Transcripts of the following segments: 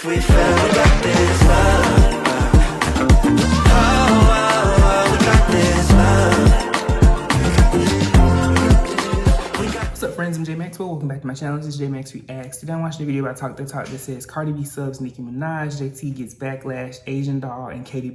We fell, we got this love. Oh, oh, oh, we got this love. What's up, friends? I'm J Maxwell. Welcome back to my channel. This is J Max Reacts. Today I'm watching a video about Talk the Talk that says Cardi B subs Nicki Minaj, JT gets Backlash, Asian Doll, and Katie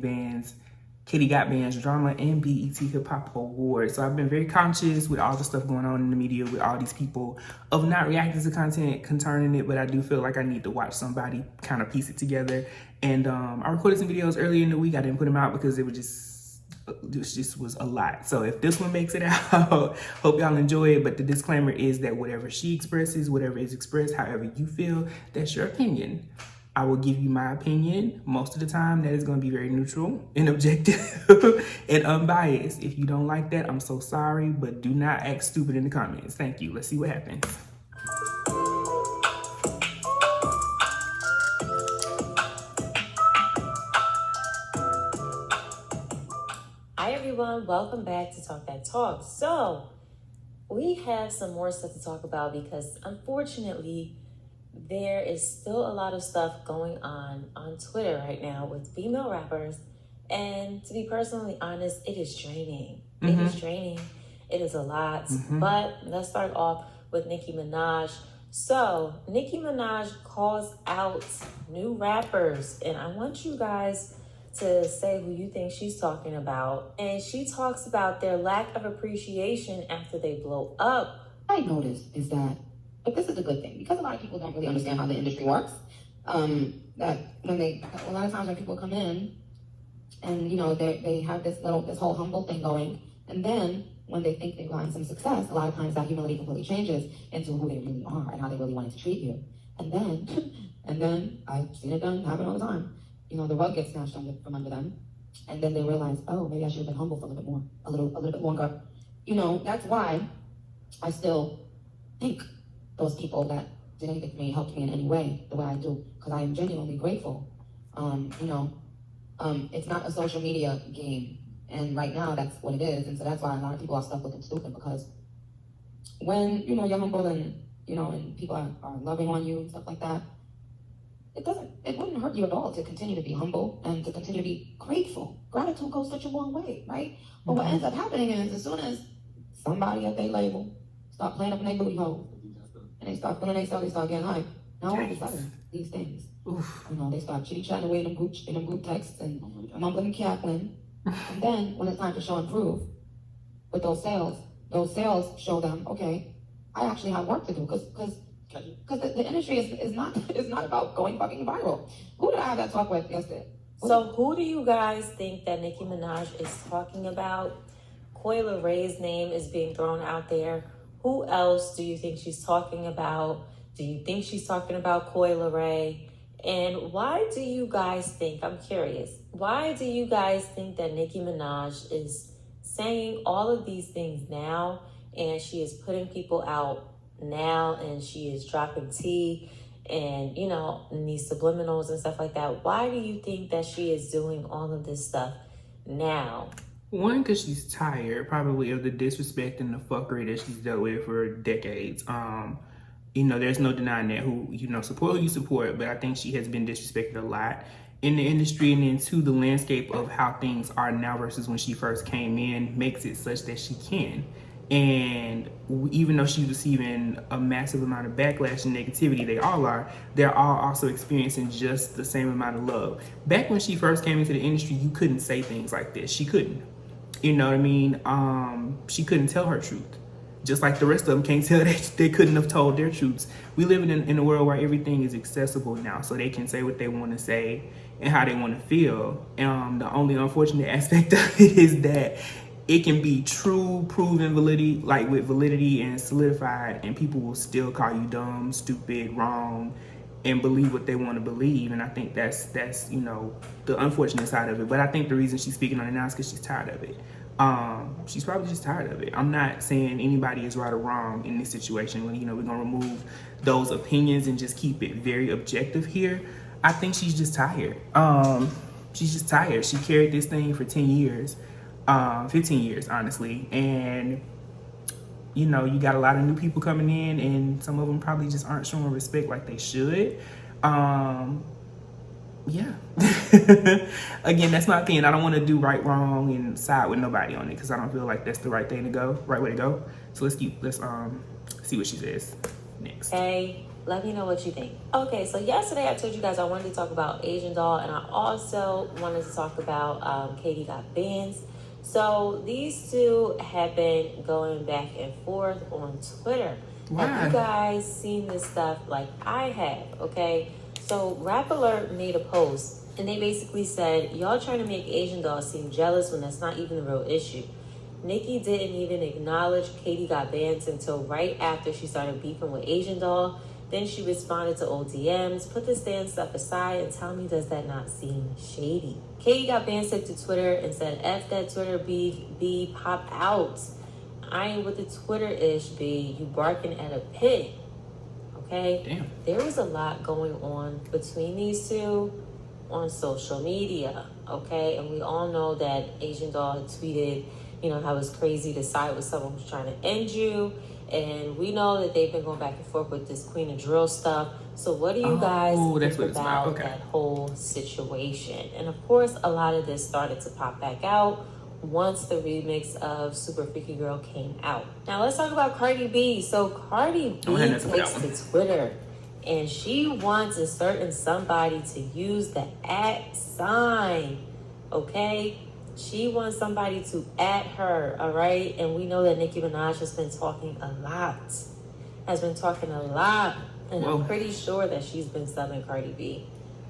got Bandz drama and BET Hip Hop Awards. So I've been very conscious with all the stuff going on in the media with all these people of not reacting to content concerning it, but I do feel like I need to watch somebody kind of piece it together. And I recorded some videos earlier in the week. I didn't put them out because it just was a lot. So if this one makes it out, hope y'all enjoy it. But the disclaimer is that whatever she expresses, whatever is expressed, however you feel, that's your opinion. I will give you my opinion. Most of the time, that is going to be very neutral and objective and unbiased. If you don't like that, I'm so sorry, but do not act stupid in the comments. Thank you. Let's see what happens. Hi everyone, welcome back to Talk That Talk. So, we have some more stuff to talk about because unfortunately, there is still a lot of stuff going on Twitter right now with female rappers. And to be personally honest, it is draining. It is draining. It is a lot. But let's start off with Nicki Minaj. So Nicki Minaj calls out new rappers. And I want you guys to say who you think she's talking about. And she talks about their lack of appreciation after they blow up. I noticed is that, but this is a good thing because a lot of people don't really understand how the industry works. That when a lot of times when people come in and they have this whole humble thing going, and then when they think they've gotten some success, a lot of times that humility completely changes into who they really are and how they really wanted to treat you. And then I've seen it happen all the time. The rug gets snatched from under them, and then they realize, oh, maybe I should have been humble for a little bit more, a little bit longer. That's why I still think those people that did anything for me, helped me in any way, the way I do, because I am genuinely grateful. It's not a social media game, and right now that's what it is, and so that's why a lot of people are stuck looking stupid, because when, you're humble and, and people are loving on you and stuff like that, it wouldn't hurt you at all to continue to be humble and to continue to be grateful. Gratitude goes such a long way, right? But what ends up happening is as soon as somebody at their label start playing up in their booty hole, and they start feeling themselves, they start getting hype. Now all of a sudden, these things, they start chitty-chatting away in them group texts and mumbling and cackling. And then when it's time to show and prove with those sales show them, okay, I actually have work to do because the industry is not about going fucking viral. Who did I have that talk with yesterday? So who do you guys think that Nicki Minaj is talking about? Coi Leray's name is being thrown out there. Who else do you think she's talking about? Do you think she's talking about Coi Leray? And why do you guys think, I'm curious, why do you guys think that Nicki Minaj is saying all of these things now, and she is putting people out now, and she is dropping tea and, in these subliminals and stuff like that? Why do you think that she is doing all of this stuff now? One, because she's tired, probably, of the disrespect and the fuckery that she's dealt with for decades. There's no denying that support who you support, but I think she has been disrespected a lot in the industry, and then to the landscape of how things are now versus when she first came in makes it such that she can. And even though she's receiving a massive amount of backlash and negativity, they're all also experiencing just the same amount of love. Back when she first came into the industry, you couldn't say things like this. She couldn't. You know what I mean? She couldn't tell her truth. Just like the rest of them can't tell that they couldn't have told their truths. We live in a world where everything is accessible now, so they can say what they want to say and how they want to feel. The only unfortunate aspect of it is that it can be true, proven validity, like with validity and solidified, and people will still call you dumb, stupid, wrong, and believe what they want to believe. And I think that's the unfortunate side of it. But I think the reason she's speaking on it now is because she's tired of it. She's probably just tired of it. I'm not saying anybody is right or wrong in this situation. We're gonna remove those opinions and just keep it very objective here. I think she's just tired. She's just tired. She carried this thing for 10 years, 15 years, honestly. And you got a lot of new people coming in, and some of them probably just aren't showing respect like they should. yeah. Again, that's my opinion. I don't want to do right, wrong, and side with nobody on it because I don't feel like that's the right thing to go, right way to go. So let's see what she says next. Hey, let me know what you think. Okay, so yesterday I told you guys I wanted to talk about Asian Doll, and I also wanted to talk about Katie Got Bandz. So these two have been going back and forth on Twitter. Why? Have you guys seen this stuff like I have? Okay, so Rap Alert made a post, and they basically said, y'all trying to make Asian Doll seem jealous when that's not even the real issue. Nicki didn't even acknowledge Katie Got Bandz until right after she started beefing with Asian Doll. Then she responded to old DMs. Put the stand stuff aside and tell me, does that not seem shady? Katie Got Bandz took to Twitter and said, F that Twitter beef, B, pop out. I ain't with the Twitter-ish, B. You barking at a pig. Okay? Damn. There was a lot going on between these two on social media. Okay? And we all know that Asian Doll had tweeted, you know, how it's crazy to side with someone who's trying to end you. And we know that they've been going back and forth with this Queen of Drill stuff. So what do you guys think about that whole situation? And of course, a lot of this started to pop back out once the remix of Super Freaky Girl came out. Now let's talk about Cardi B. So Cardi B takes to Twitter and she wants a certain somebody to use the @. Okay? She wants somebody to @her, all right? And we know that Nicki Minaj has been talking a lot. And I'm pretty sure that she's been subbing Cardi B.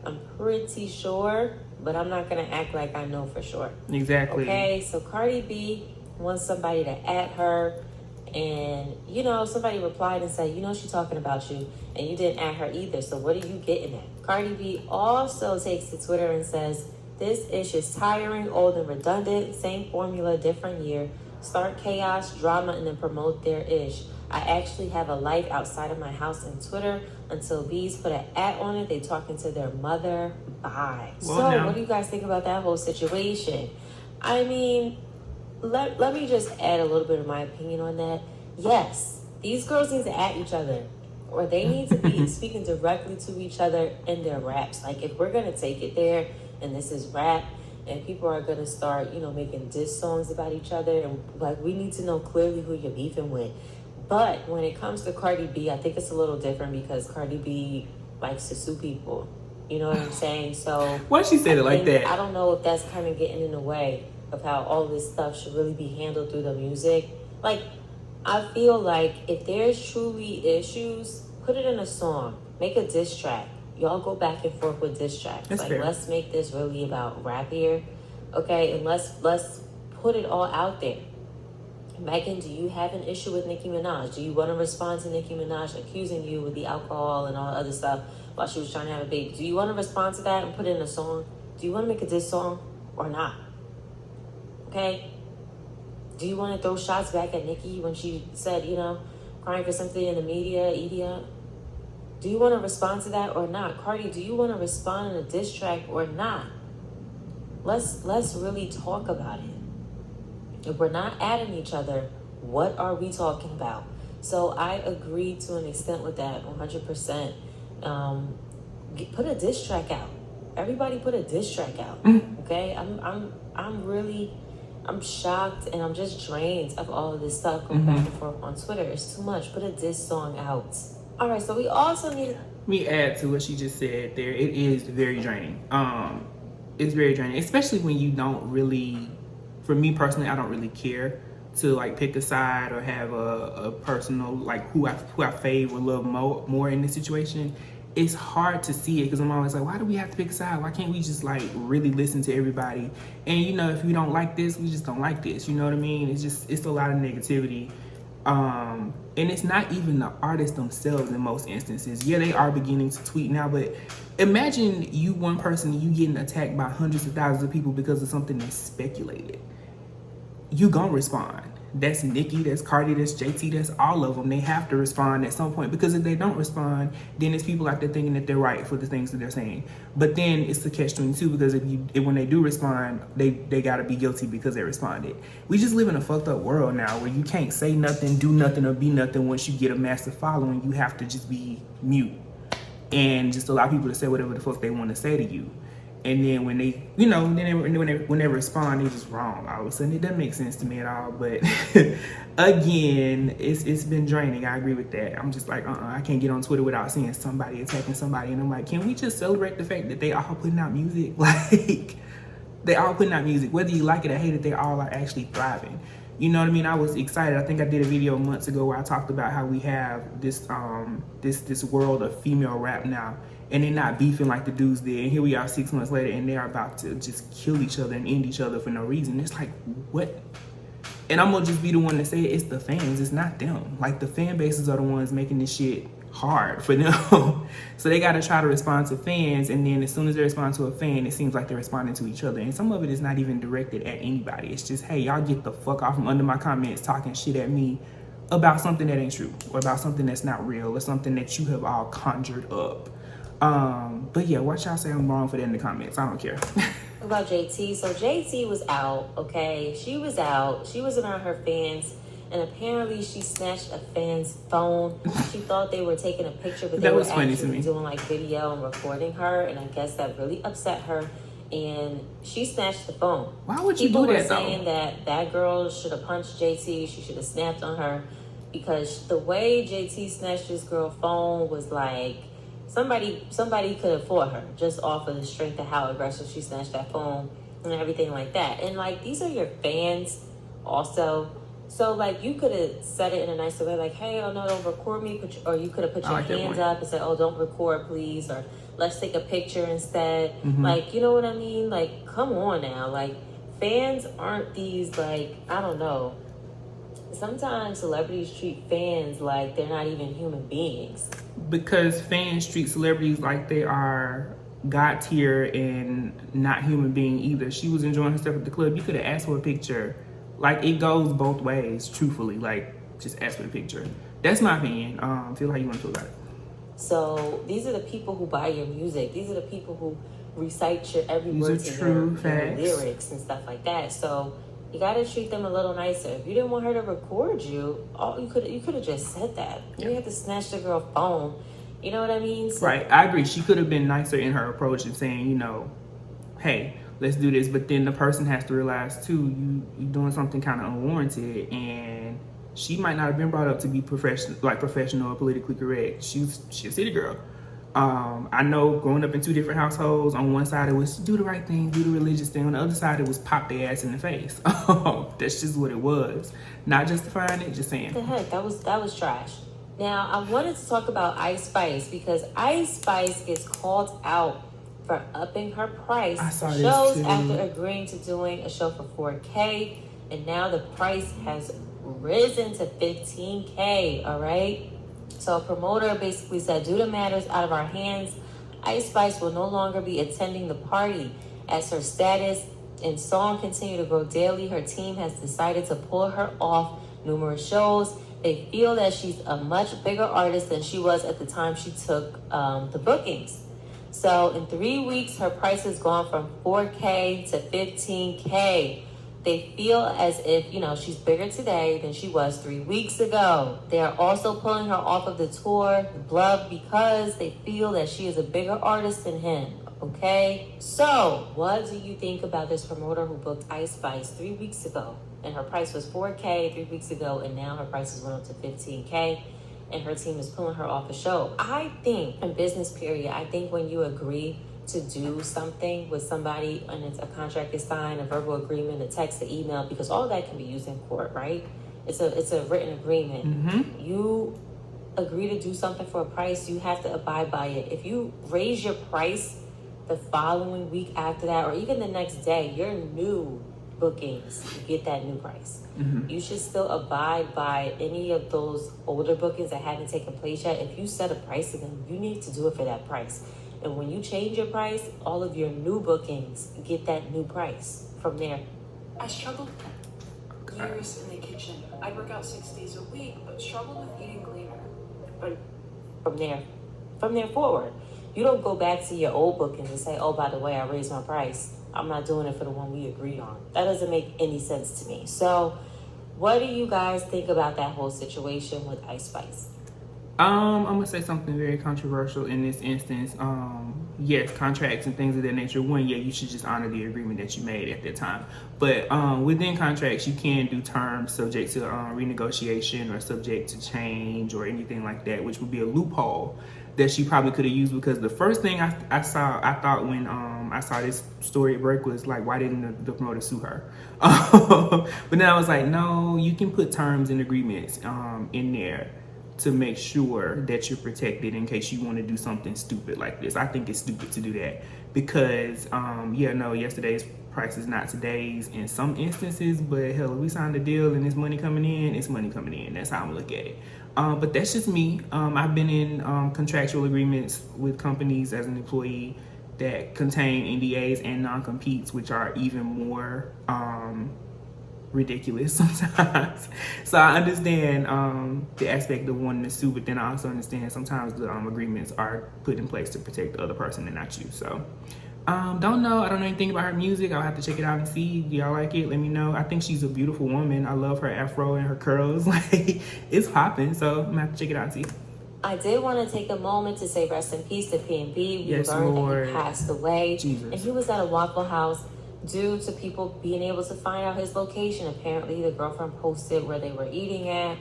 I'm pretty sure, but I'm not going to act like I know for sure. Exactly. Okay, so Cardi B wants somebody to @her. And, you know, somebody replied and said, you know, she's talking about you. And you didn't @her either. So what are you getting at? Cardi B also takes to Twitter and says, this ish is tiring, old, and redundant. Same formula, different year. Start chaos, drama, and then promote their ish. I actually have a life outside of my house and Twitter. Until bees put an @ on it, they talking to their mother. Bye. What do you guys think about that whole situation? I mean, let me just add a little bit of my opinion on that. Yes, these girls need to @ each other. Or they need to be speaking directly to each other in their raps. Like, if we're going to take it there, and this is rap, and people are going to start, you know, making diss songs about each other, and like, we need to know clearly who you're beefing with. But when it comes to Cardi B, I think it's a little different because Cardi B likes to sue people. You know what I'm saying? So why she said it like that? I don't know if that's kind of getting in the way of how all this stuff should really be handled through the music. Like, I feel like if there's truly issues, put it in a song. Make a diss track. Y'all go back and forth with diss tracks. That's like, fair. Let's make this really about rap here, okay? And let's put it all out there. Megan, do you have an issue with Nicki Minaj? Do you want to respond to Nicki Minaj accusing you with the alcohol and all the other stuff while she was trying to have a baby? Do you want to respond to that and put it in a song? Do you want to make a diss song or not? Okay? Do you want to throw shots back at Nicki when she said, you know, crying for something in the media, idiot? Do you want to respond to that or not? Cardi, do you want to respond in a diss track or not? Let's really talk about it. If we're not adding each other, what are we talking about? So I agree to an extent with that, 100%. Put a diss track out. Everybody put a diss track out. Okay? I'm shocked and I'm just drained of all of this stuff going back and forth on Twitter. It's too much. Put a diss song out. All right, so we also need to... Me add to what she just said there. It is very draining. It's very draining, especially when you don't really... For me personally, I don't really care to like pick a side or have a personal, like who I favor a little more in this situation. It's hard to see it because I'm always like, why do we have to pick a side? Why can't we just like really listen to everybody? And you know, if you don't like this, we just don't like this. You know what I mean? It's a lot of negativity. And it's not even the artists themselves in most instances. Yeah, they are beginning to tweet now, but imagine you one person, you getting attacked by hundreds of thousands of people because of something that's speculated. You gonna respond. That's Nicki, that's Cardi, that's JT, that's all of them. They have to respond at some point because if they don't respond, then it's people out there thinking that they're right for the things that they're saying. But then it's the catch-22 because when they do respond, they gotta be guilty because they responded. We just live in a fucked up world now where you can't say nothing, do nothing, or be nothing once you get a massive following. You have to just be mute. and just allow people to say whatever the fuck they want to say to you. And then when they, you know, when they respond, they're just wrong. All of a sudden, it doesn't make sense to me at all. But again, it's been draining. I agree with that. I'm just like, I can't get on Twitter without seeing somebody attacking somebody. And I'm like, can we just celebrate the fact that they all putting out music? Like, they all putting out music, whether you like it or hate it. They all are actually thriving. You know what I mean? I was excited. I think I did a video months ago where I talked about how we have this this world of female rap now, and they're not beefing like the dudes did. And here we are 6 months later, and they're about to just kill each other and end each other for no reason. It's like, what? And I'm gonna just be the one to say it. It's the fans. It's not them. Like, the fan bases are the ones making this shit hard for them. So they got to try to respond to fans, and then as soon as they respond to a fan, it seems like they're responding to each other. And some of it is not even directed at anybody. It's just, hey, y'all get the fuck off from under my comments talking shit at me about something that ain't true, or about something that's not real, or something that you have all conjured up. But yeah, watch y'all say I'm wrong for that in the comments. I don't care. About JT. So JT was out, okay? She was out. She was around her fans. And apparently she snatched a fan's phone. She thought they were taking a picture, but they were actually doing like video and recording her. And I guess that really upset her. And she snatched the phone. Why would you do that, though? People were saying that girl should have punched JT. She should have snapped on her. Because the way JT snatched this girl's phone was like, somebody could have fought her just off of the strength of how aggressive she snatched that phone and everything like that. And like, these are your fans also. So, like, you could have said it in a nicer way, like, hey, oh, no, don't record me. Or you could have put your hands up and said, oh, don't record, please. Or let's take a picture instead. Mm-hmm. Like, you know what I mean? Like, come on now. Like, fans aren't these, like, I don't know. Sometimes celebrities treat fans like they're not even human beings. Because fans treat celebrities like they are God tier and not human being either. She was enjoying herself at the club. You could have asked for a picture. Like, it goes both ways, truthfully. Like, just ask for the picture. That's my opinion. Feel how you want to feel about it. So, these are the people who buy your music. These are the people who recite your every word to your lyrics and stuff like that. So, you got to treat them a little nicer. If you didn't want her to record you, you could have just said that. You didn't have to snatch the girl's phone. You know what I mean? So, right. I agree. She could have been nicer in her approach and saying, you know, hey, let's do this. But then the person has to realize too, you doing something kind of unwarranted, and she might not have been brought up to be professional or politically correct. She's a city girl. I know growing up in two different households, on one side it was do the right thing, do the religious thing. On the other side it was pop their ass in the face. That's just what it was. Not justifying it, just saying. The heck, that was trash. Now I wanted to talk about Ice Spice, because Ice Spice gets called out for upping her price shows after agreeing to doing a show for $4K, and now the price has risen to $15K. All right. So a promoter basically said, due to matters out of our hands, Ice Spice will no longer be attending the party. As her status and song continue to grow daily, her team has decided to pull her off numerous shows. They feel that she's a much bigger artist than she was at the time she took the bookings. So in 3 weeks, her price has gone from $4K to $15K. They feel as if, you know, she's bigger today than she was 3 weeks ago. They are also pulling her off of the tour, the Blood, because they feel that she is a bigger artist than him. Okay? So, what do you think about this promoter who booked Ice Spice 3 weeks ago? And her price was $4K 3 weeks ago, and now her prices went up to $15K. And her team is pulling her off the show. I think, in business period, I think when you agree to do something with somebody and it's a contract is signed, a verbal agreement, a text, an email, because all of that can be used in court, right? It's a written agreement. Mm-hmm. You agree to do something for a price, you have to abide by it. If you raise your price the following week after that, or even the next day, your new bookings, you get that new price. Mm-hmm. You should still abide by any of those older bookings that haven't taken place yet. If you set a price to them, you need to do it for that price. And when you change your price, all of your new bookings get that new price from there. I struggled years in the kitchen. I work out 6 days a week, but struggled with eating cleaner. But from there forward, you don't go back to your old bookings and say, oh, by the way, I raised my price. I'm not doing it for the one we agreed on. That doesn't make any sense to me. So what do you guys think about that whole situation with Ice Spice? I'm gonna say something very controversial in this instance. Yes, contracts and things of that nature. One, yeah, you should just honor the agreement that you made at that time. But within contracts, you can do terms subject to renegotiation or subject to change or anything like that, which would be a loophole that she probably could have used. Because the first thing I thought when I saw this story break was like, why didn't the promoter sue her? But then I was like, no, you can put terms and agreements in there to make sure that you're protected in case you want to do something stupid like this. I think it's stupid to do that because, yesterday's price is not today's in some instances, but hell, if we signed a deal and it's money coming in, it's money coming in. That's how I'm gonna look at it. But that's just me. I've been in contractual agreements with companies as an employee that contain NDAs and non-competes, which are even more ridiculous sometimes. So I understand the aspect of wanting to sue, but then I also understand sometimes the agreements are put in place to protect the other person and not you. So don't know. I don't know anything about her music. I'll have to check it out and see. Do y'all like it? Let me know. I think she's a beautiful woman. I love her afro and her curls. Like, it's popping. So I'm gonna have to check it out and see. I did want to take a moment to say rest in peace to P&B. Yes, learned Lord. that he passed away. Jesus. And he was at a Waffle House due to people being able to find out his location. Apparently, the girlfriend posted where they were eating at.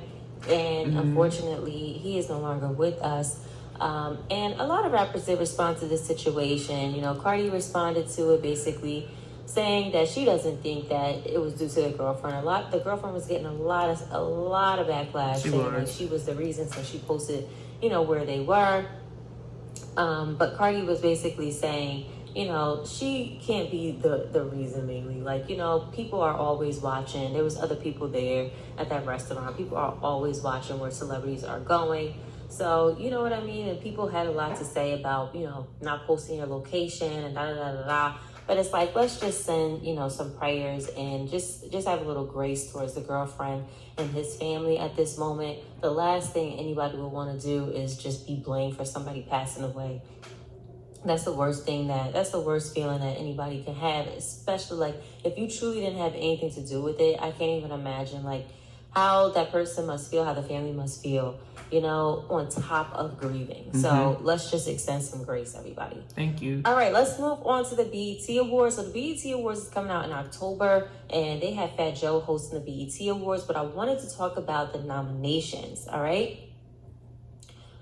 And unfortunately, he is no longer with us. And a lot of rappers did respond to this situation. You know, Cardi responded to it basically saying that she doesn't think that it was due to the girlfriend. The girlfriend was getting a lot of backlash, saying like she was the reason, so she posted, you know, where they were. But Cardi was basically saying, you know, she can't be the reason mainly. Like, you know, people are always watching. There was other people there at that restaurant. People are always watching where celebrities are going. So, you know what I mean? And people had a lot to say about, you know, not posting your location and da-da-da-da-da. But it's like, let's just send, you know, some prayers and just have a little grace towards the girlfriend and his family at this moment. The last thing anybody would want to do is just be blamed for somebody passing away. That's the worst feeling that anybody can have, especially like if you truly didn't have anything to do with it. I can't even imagine like how that person must feel, how the family must feel, you know, on top of grieving. So let's just extend some grace, everybody. Thank you. All right, let's move on to the BET Awards. So the BET Awards is coming out in October, and they have Fat Joe hosting the BET Awards, but I wanted to talk about the nominations, all right?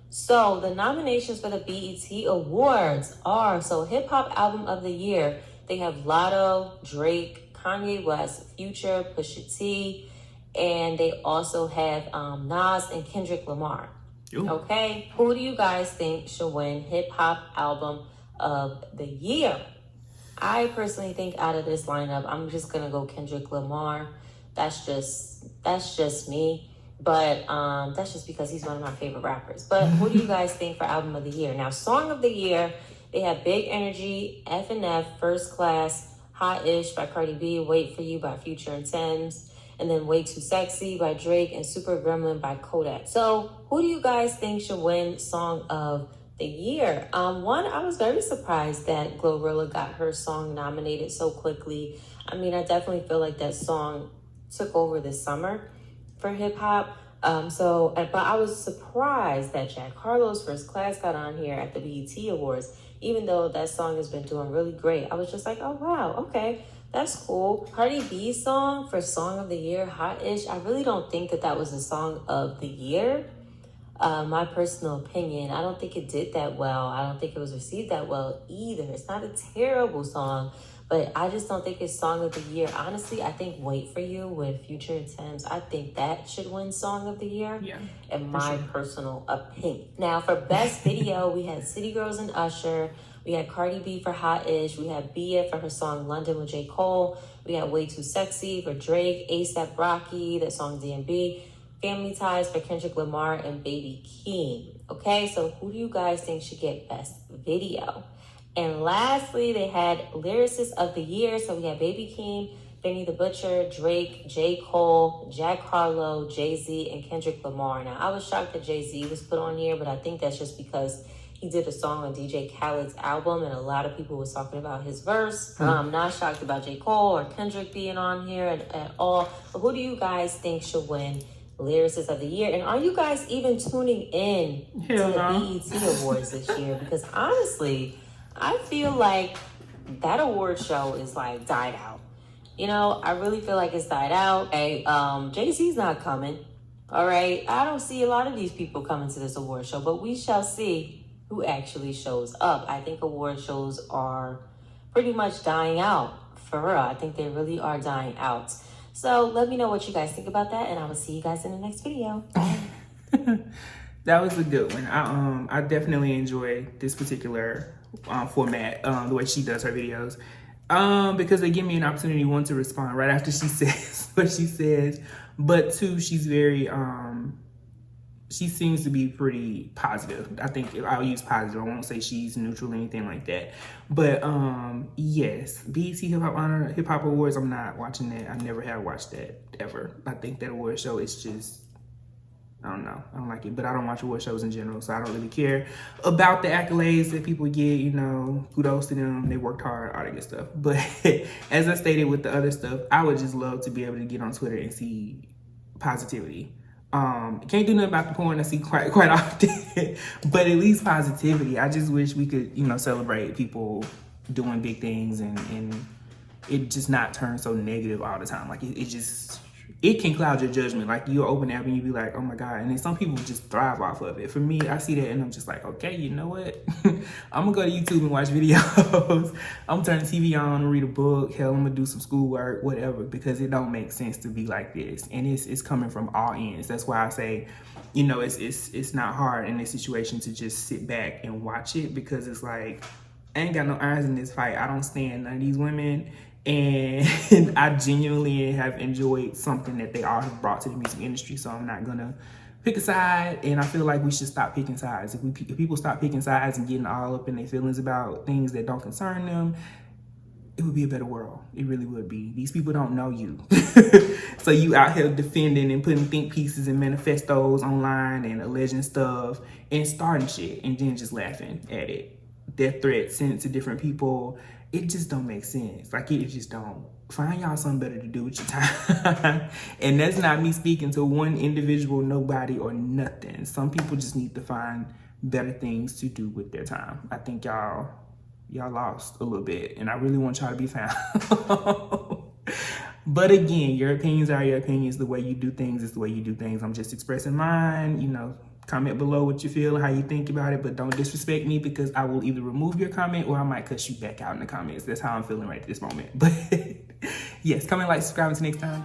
So the nominations for the BET Awards are, Hip Hop Album of the Year, they have Lotto, Drake, Kanye West, Future, Pusha T, and they also have Nas and Kendrick Lamar. Ooh. Okay, who do you guys think should win Hip Hop Album of the Year? I personally think out of this lineup, I'm just gonna go Kendrick Lamar. That's just me. But that's just because he's one of my favorite rappers. But what do you guys think for Album of the Year? Now, Song of the Year, they have Big Energy, F&F, First Class, Hot-ish by Cardi B, Wait For You by Future and Thames, and then Way Too Sexy by Drake, and Super Gremlin by Kodak. So who do you guys think should win Song of the Year? One, I was very surprised that Glorilla got her song nominated so quickly. I mean, I definitely feel like that song took over this summer for hip hop. But I was surprised that Jack Harlow's First Class got on here at the BET Awards, even though that song has been doing really great. I was just like, oh wow, okay, that's cool. Cardi B's song for Song of the Year, Hot-ish, I really don't think that was a song of the year. My personal opinion, I don't think it did that well. I don't think it was received that well either. It's not a terrible song, but I just don't think it's Song of the Year. Honestly, I think Wait For You with Future and Thames, I think that should win Song of the Year, in my personal opinion. Now, for Best Video, we had City Girls and Usher. We had Cardi B for Hot-ish. We had Bia for her song London with J. Cole. We had Way Too Sexy for Drake. A$AP Rocky, that song DMB. Family Ties for Kendrick Lamar and Baby Keem. Okay, so who do you guys think should get Best Video? And lastly, they had Lyricist of the Year. So we had Baby Keem, Benny the Butcher, Drake, J. Cole, Jack Harlow, Jay-Z, and Kendrick Lamar. Now, I was shocked that Jay-Z was put on here, but I think that's just because he did a song on DJ Khaled's album, and a lot of people was talking about his verse. Not shocked about J. Cole or Kendrick being on here at all. But who do you guys think should win Lyricist of the Year. And are you guys even tuning in to Hell the no. BET Awards this year? Because honestly, I feel like that award show is like died out. You know, I really feel like it's died out. Okay, Jay-Z's not coming. All right, I don't see a lot of these people coming to this award show, but we shall see who actually shows up. I think award shows are pretty much dying out. For real, I think they really are dying out. So let me know what you guys think about that, and I will see you guys in the next video. That was a good one. I definitely enjoy this particular format, the way she does her videos, because they give me an opportunity, one, to respond right after she says what she says, but two, she's very she seems to be pretty positive. I think I'll use positive. I won't say she's neutral or anything like that. But yes, BET Hip Hop Awards, I'm not watching that. I never have watched that ever. I think that award show is just, I don't know. I don't like it. But I don't watch award shows in general, so I don't really care about the accolades that people get. You know, kudos to them. They worked hard, all that good stuff. But as I stated with the other stuff, I would just love to be able to get on Twitter and see positivity. Can't do nothing about the porn I see quite often, but at least positivity. I just wish we could, you know, celebrate people doing big things and it just not turn so negative all the time. Like it can cloud your judgment. Like you open the app and you be like, oh my God. And then some people just thrive off of it. For me, I see that and I'm just like, okay, you know what? I'm gonna go to YouTube and watch videos. I'm gonna turn the TV on and read a book. Hell, I'm gonna do some schoolwork, whatever, because it don't make sense to be like this. And it's coming from all ends. That's why I say, you know, it's not hard in this situation to just sit back and watch it, because it's like, I ain't got no irons in this fight. I don't stand none of these women. And I genuinely have enjoyed something that they all have brought to the music industry. So I'm not gonna pick a side. And I feel like we should stop picking sides. If people stop picking sides and getting all up in their feelings about things that don't concern them, it would be a better world. It really would be. These people don't know you. So you out here defending and putting think pieces and manifestos online and alleging stuff and starting shit and then just laughing at it. Death threats sent to different people. It just don't make sense. Like it just don't. Find y'all something better to do with your time. And that's not me speaking to one individual, nobody or nothing. Some people just need to find better things to do with their time. I think y'all lost a little bit, and I really want y'all to be found. But again, your opinions are your opinions. The way you do things is the way you do things. I'm just expressing mine, you know. Comment below what you feel, how you think about it, but don't disrespect me, because I will either remove your comment or I might cuss you back out in the comments. That's how I'm feeling right at this moment. But yes, comment, like, subscribe until next time.